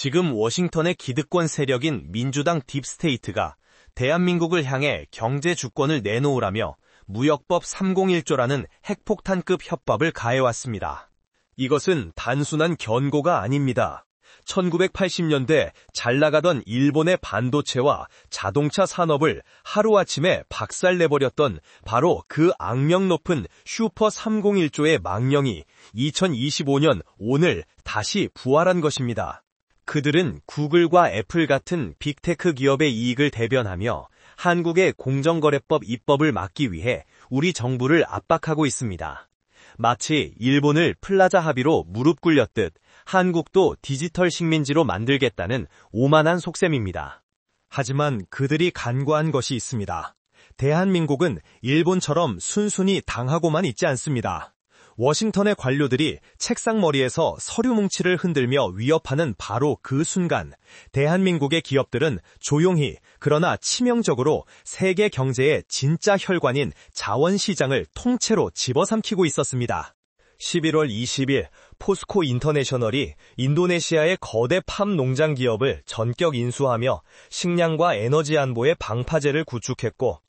지금 워싱턴의 기득권 세력인 민주당 딥스테이트가 대한민국을 향해 경제 주권을 내놓으라며 무역법 301조라는 핵폭탄급 협박을 가해왔습니다. 이것은 단순한 견고가 아닙니다. 1980년대 잘 나가던 일본의 반도체와 자동차 산업을 하루아침에 박살내버렸던 바로 그 악명 높은 슈퍼 301조의 망령이 2025년 오늘 다시 부활한 것입니다. 그들은 구글과 애플 같은 빅테크 기업의 이익을 대변하며 한국의 공정거래법 입법을 막기 위해 우리 정부를 압박하고 있습니다. 마치 일본을 플라자 합의로 무릎 꿇렸듯 한국도 디지털 식민지로 만들겠다는 오만한 속셈입니다. 하지만 그들이 간과한 것이 있습니다. 대한민국은 일본처럼 순순히 당하고만 있지 않습니다. 워싱턴의 관료들이 책상머리에서 서류 뭉치를 흔들며 위협하는 바로 그 순간 대한민국의 기업들은 조용히 그러나 치명적으로 세계 경제의 진짜 혈관인 자원시장을 통째로 집어삼키고 있었습니다. 11월 20일 포스코 인터내셔널이 인도네시아의 거대 팜 농장 기업을 전격 인수하며 식량과 에너지 안보의 방파제를 구축했고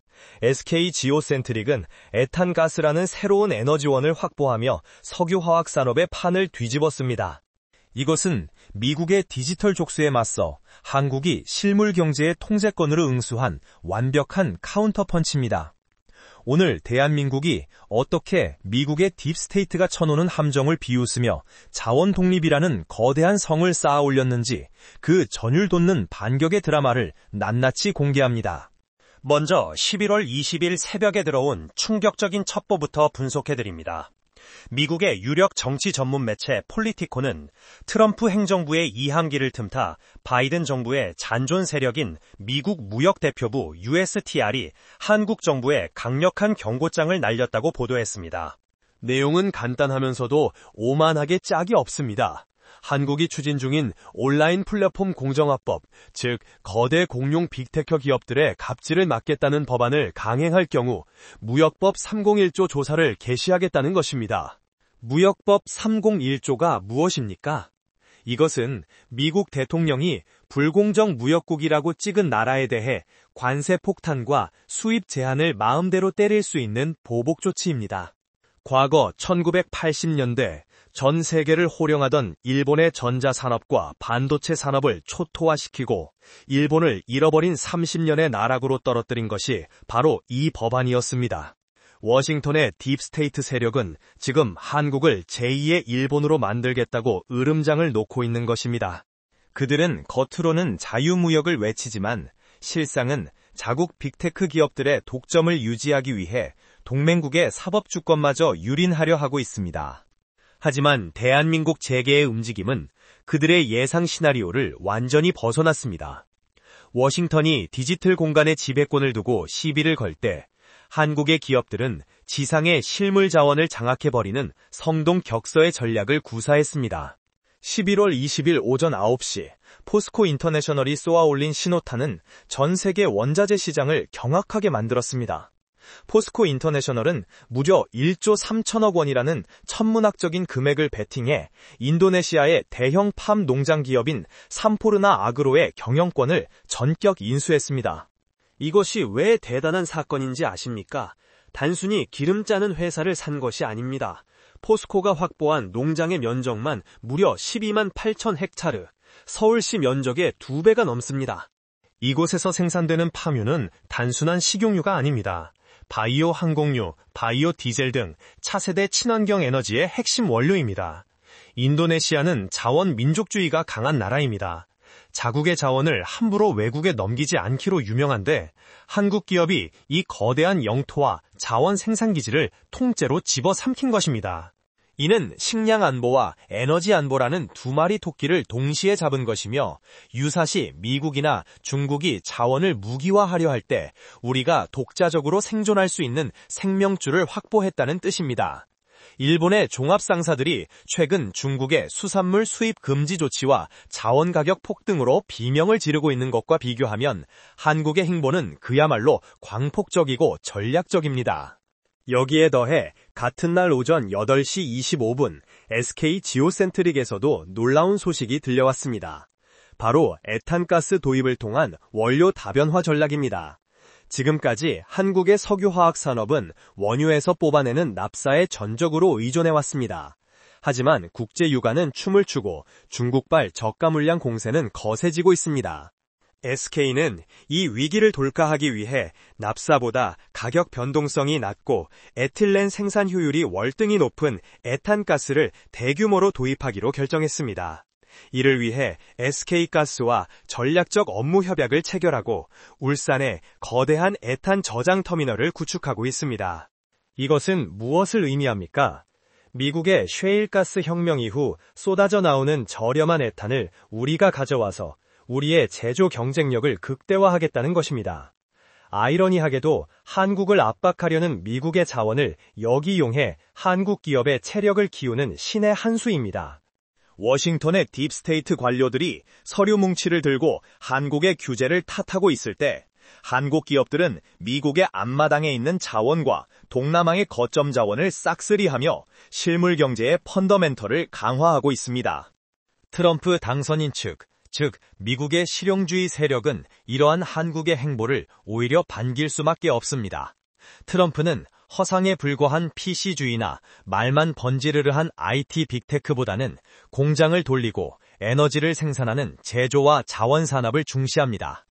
SK 지오센트릭은 에탄가스라는 새로운 에너지원을 확보하며 석유화학 산업의 판을 뒤집었습니다. 이것은 미국의 디지털 족수에 맞서 한국이 실물 경제의 통제권으로 응수한 완벽한 카운터펀치입니다. 오늘 대한민국이 어떻게 미국의 딥스테이트가 쳐놓는 함정을 비웃으며 자원 독립이라는 거대한 성을 쌓아 올렸는지 그 전율 돋는 반격의 드라마를 낱낱이 공개합니다. 먼저 11월 20일 새벽에 들어온 충격적인 첩보부터 분석해드립니다. 미국의 유력 정치 전문 매체 폴리티코는 트럼프 행정부의 이함기를 틈타 바이든 정부의 잔존 세력인 미국 무역대표부 USTR이 한국 정부에 강력한 경고장을 날렸다고 보도했습니다. 내용은 간단하면서도 오만하게 짝이 없습니다. 한국이 추진 중인 온라인 플랫폼 공정화법, 즉 거대 공룡 빅테크 기업들의 갑질을 막겠다는 법안을 강행할 경우 무역법 301조 조사를 개시하겠다는 것입니다. 무역법 301조가 무엇입니까? 이것은 미국 대통령이 불공정 무역국이라고 찍은 나라에 대해 관세 폭탄과 수입 제한을 마음대로 때릴 수 있는 보복 조치입니다. 과거 1980년대 전 세계를 호령하던 일본의 전자산업과 반도체 산업을 초토화시키고 일본을 잃어버린 30년의 나락으로 떨어뜨린 것이 바로 이 법안이었습니다. 워싱턴의 딥스테이트 세력은 지금 한국을 제2의 일본으로 만들겠다고 으름장을 놓고 있는 것입니다. 그들은 겉으로는 자유무역을 외치지만 실상은 자국 빅테크 기업들의 독점을 유지하기 위해 동맹국의 사법주권마저 유린하려 하고 있습니다. 하지만 대한민국 재계의 움직임은 그들의 예상 시나리오를 완전히 벗어났습니다. 워싱턴이 디지털 공간의 지배권을 두고 시비를 걸 때 한국의 기업들은 지상의 실물 자원을 장악해버리는 성동격서의 전략을 구사했습니다. 11월 20일 오전 9시 포스코 인터내셔널이 쏘아올린 신호탄은 전 세계 원자재 시장을 경악하게 만들었습니다. 포스코 인터내셔널은 무려 1조 3천억 원이라는 천문학적인 금액을 베팅해 인도네시아의 대형 팜 농장 기업인 삼포르나 아그로의 경영권을 전격 인수했습니다. 이것이 왜 대단한 사건인지 아십니까? 단순히 기름 짜는 회사를 산 것이 아닙니다. 포스코가 확보한 농장의 면적만 무려 12만 8천 헥타르, 서울시 면적의 2배가 넘습니다. 이곳에서 생산되는 팜유는 단순한 식용유가 아닙니다. 바이오 항공유, 바이오 디젤 등 차세대 친환경 에너지의 핵심 원료입니다. 인도네시아는 자원 민족주의가 강한 나라입니다. 자국의 자원을 함부로 외국에 넘기지 않기로 유명한데 한국 기업이 이 거대한 영토와 자원 생산기지를 통째로 집어삼킨 것입니다. 이는 식량 안보와 에너지 안보라는 두 마리 토끼를 동시에 잡은 것이며 유사시 미국이나 중국이 자원을 무기화하려 할 때 우리가 독자적으로 생존할 수 있는 생명줄을 확보했다는 뜻입니다. 일본의 종합상사들이 최근 중국의 수산물 수입 금지 조치와 자원 가격 폭등으로 비명을 지르고 있는 것과 비교하면 한국의 행보는 그야말로 광폭적이고 전략적입니다. 여기에 더해 같은 날 오전 8시 25분 SK 지오센트릭에서도 놀라운 소식이 들려왔습니다. 바로 에탄가스 도입을 통한 원료 다변화 전략입니다. 지금까지 한국의 석유화학 산업은 원유에서 뽑아내는 납사에 전적으로 의존해왔습니다. 하지만 국제 유가는 춤을 추고 중국발 저가 물량 공세는 거세지고 있습니다. SK는 이 위기를 돌파하기 위해 납사보다 가격 변동성이 낮고 에틸렌 생산 효율이 월등히 높은 에탄가스를 대규모로 도입하기로 결정했습니다. 이를 위해 SK가스와 전략적 업무 협약을 체결하고 울산에 거대한 에탄 저장 터미널을 구축하고 있습니다. 이것은 무엇을 의미합니까? 미국의 셰일가스 혁명 이후 쏟아져 나오는 저렴한 에탄을 우리가 가져와서 우리의 제조 경쟁력을 극대화하겠다는 것입니다. 아이러니하게도 한국을 압박하려는 미국의 자원을 역이용해 한국 기업의 체력을 키우는 신의 한 수입니다. 워싱턴의 딥스테이트 관료들이 서류 뭉치를 들고 한국의 규제를 탓하고 있을 때 한국 기업들은 미국의 앞마당에 있는 자원과 동남아의 거점 자원을 싹쓸이하며 실물 경제의 펀더멘털을 강화하고 있습니다. 트럼프 당선인 측, 즉 미국의 실용주의 세력은 이러한 한국의 행보를 오히려 반길 수밖에 없습니다. 트럼프는 허상에 불과한 PC주의나 말만 번지르르한 IT 빅테크보다는 공장을 돌리고 에너지를 생산하는 제조와 자원 산업을 중시합니다.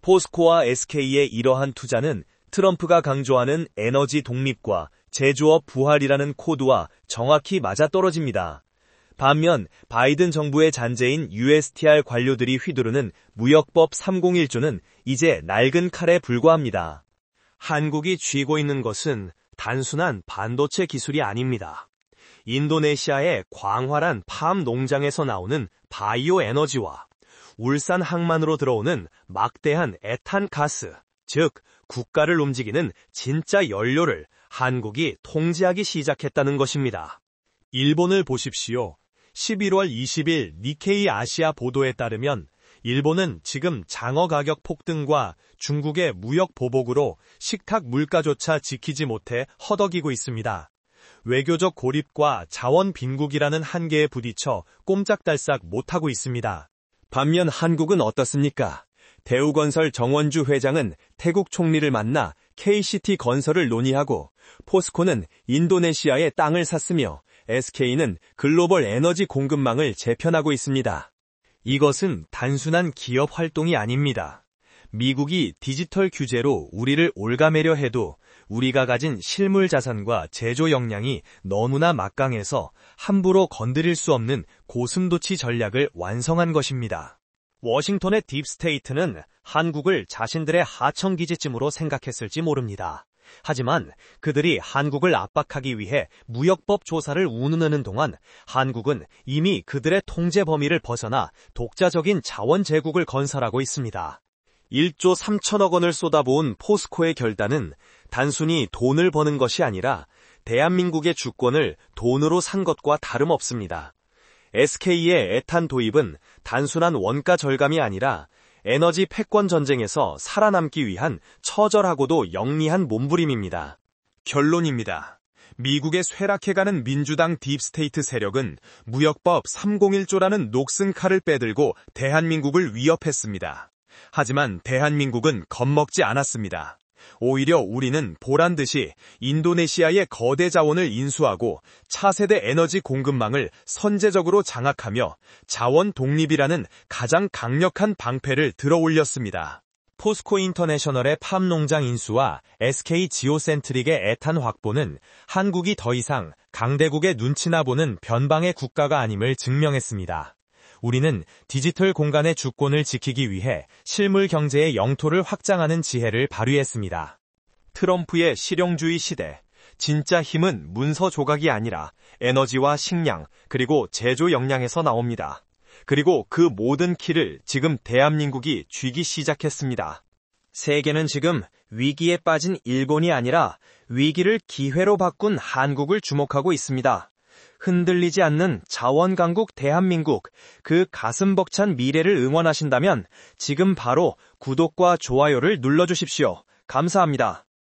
포스코와 SK의 이러한 투자는 트럼프가 강조하는 에너지 독립과 제조업 부활이라는 코드와 정확히 맞아떨어집니다. 반면 바이든 정부의 잔재인 USTR 관료들이 휘두르는 무역법 301조는 이제 낡은 칼에 불과합니다. 한국이 쥐고 있는 것은 단순한 반도체 기술이 아닙니다. 인도네시아의 광활한 팜 농장에서 나오는 바이오 에너지와 울산 항만으로 들어오는 막대한 에탄가스, 즉 국가를 움직이는 진짜 연료를 한국이 통제하기 시작했다는 것입니다. 일본을 보십시오. 11월 20일 니케이 아시아 보도에 따르면 일본은 지금 장어 가격 폭등과 중국의 무역 보복으로 식탁 물가조차 지키지 못해 허덕이고 있습니다. 외교적 고립과 자원 빈국이라는 한계에 부딪혀 꼼짝달싹 못하고 있습니다. 반면 한국은 어떻습니까? 대우건설 정원주 회장은 태국 총리를 만나 KCT 건설을 논의하고 포스코는 인도네시아의 땅을 샀으며 SK는 글로벌 에너지 공급망을 재편하고 있습니다. 이것은 단순한 기업 활동이 아닙니다. 미국이 디지털 규제로 우리를 올가매려 해도 우리가 가진 실물 자산과 제조 역량이 너무나 막강해서 함부로 건드릴 수 없는 고슴도치 전략을 완성한 것입니다. 워싱턴의 딥스테이트는 한국을 자신들의 하청기지쯤으로 생각했을지 모릅니다. 하지만 그들이 한국을 압박하기 위해 무역법 조사를 운운하는 동안 한국은 이미 그들의 통제 범위를 벗어나 독자적인 자원 제국을 건설하고 있습니다. 1조 3천억 원을 쏟아부은 포스코의 결단은 단순히 돈을 버는 것이 아니라 대한민국의 주권을 돈으로 산 것과 다름없습니다. SK의 에탄 도입은 단순한 원가 절감이 아니라 에너지 패권 전쟁에서 살아남기 위한 처절하고도 영리한 몸부림입니다. 결론입니다. 미국의 쇠락해가는 민주당 딥스테이트 세력은 무역법 301조라는 녹슨 칼을 빼들고 대한민국을 위협했습니다. 하지만 대한민국은 겁먹지 않았습니다. 오히려 우리는 보란듯이 인도네시아의 거대 자원을 인수하고 차세대 에너지 공급망을 선제적으로 장악하며 자원 독립이라는 가장 강력한 방패를 들어올렸습니다. 포스코 인터내셔널의 팜 농장 인수와 SK 지오센트릭의 에탄 확보는 한국이 더 이상 강대국의 눈치나 보는 변방의 국가가 아님을 증명했습니다. 우리는 디지털 공간의 주권을 지키기 위해 실물 경제의 영토를 확장하는 지혜를 발휘했습니다. 트럼프의 실용주의 시대, 진짜 힘은 문서 조각이 아니라 에너지와 식량, 그리고 제조 역량에서 나옵니다. 그리고 그 모든 키를 지금 대한민국이 쥐기 시작했습니다. 세계는 지금 위기에 빠진 일본이 아니라 위기를 기회로 바꾼 한국을 주목하고 있습니다. 흔들리지 않는 자원 강국 대한민국, 그 가슴 벅찬 미래를 응원하신다면 지금 바로 구독과 좋아요를 눌러주십시오. 감사합니다.